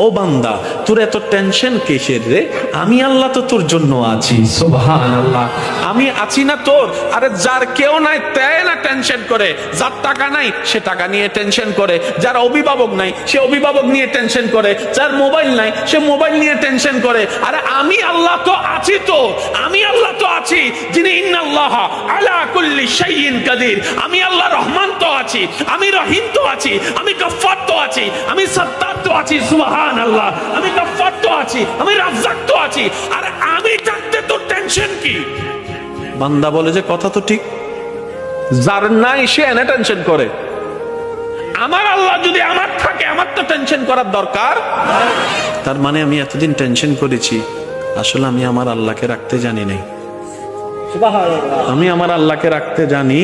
ও বান্দা, তোর এত টেনশন কিসের রে? আমি আল্লাহ তো তোর জন্য আছি। সুবহানাল্লাহ, আমি আছি না তোর? আরে যার কেউ নাই তাই না টেনশন করে, যার টাকা নাই সে টাকা নিয়ে টেনশন করে, যার অভিভাবক নাই সে অভিভাবক নিয়ে টেনশন করে, যার মোবাইল নাই সে মোবাইল নিয়ে টেনশন করে। আরে আমি আল্লাহ তো আছি, তো আমি আল্লাহ তো আছি যিনি ইন্নাল্লাহ আলা কুল্লি শাইইন কাদির। আমি আল্লাহ রহমান তো আছি, আমি রহিম তো আছি, আমি গফফার তো আছি, আমি সত্তার তো আছি। সুবহানাল্লাহ, আমি গফফার তো আছি, আমি রাজ্জাক তো আছি। আরে আমি থাকতে তোর টেনশন কি? বান্দা বলে যে কথা তো ঠিক, যার নাই সে এনে টেনশন করে। আমার আল্লাহ যদি আমার থাকে, আমার তো টেনশন করার দরকার। তার মানে আমি এতদিন টেনশন করেছি, আসলে আমি আমার আল্লাহকে রাখতে জানি নাই। আমি আমার আল্লাহকে রাখতে জানি,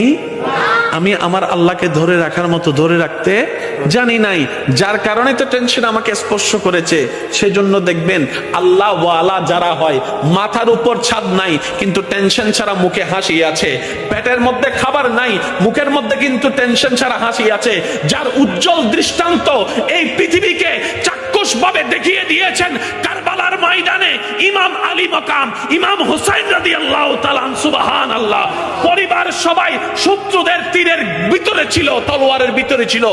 আমি আমার আল্লাহকে ধরে রাখার মতো ধরে রাখতে জানি নাই, যার কারণে তো টেনশন আমাকে স্পর্শ করেছে। সেজন্য দেখবেন আল্লাহ ওয়ালা যারা হয়, মাথার উপর ছাদ নাই কিন্তু টেনশন ছাড়া মুখে হাসি আছে, পেটের মধ্যে খাবার নাই মুখের মধ্যে কিন্তু টেনশন ছাড়া হাসি আছে, যার উজ্জ্বল দৃষ্টান্ত এই পৃথিবীকে চাক্ষুষ ভাবে দেখিয়ে দিয়েছেন কারবালার ময়দানে ইমাম আলী মাকাম ইমাম হুসাইন রাদিয়াল্লাহু তাআলা। সুবহানাল্লাহ, পরিবার সবাই শত্রুদের তীরের ভিতরে ছিল, তলোয়ারের ভিতরে ছিল,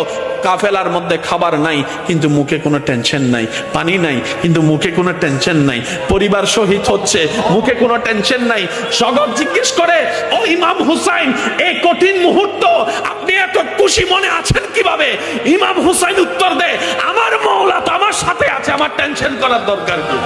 কাফেলার মধ্যে খাবার নাই কিন্তু মুখে কোনো টেনশন নাই, পানি নাই কিন্তু মুখে কোনো টেনশন নাই, পরিবার শহীদ হচ্ছে মুখে কোনো টেনশন নাই। জগৎ জিজ্ঞেস করে, ও ইমাম হুসাইন, এই কঠিন মুহূর্ত আপনি এত খুশি মনে আছেন কিভাবে? ইমাম হুসাইন উত্তর দেয়, আমার মাওলা তো আমার সাথে আছে, আমার টেনশন করার দরকার কি?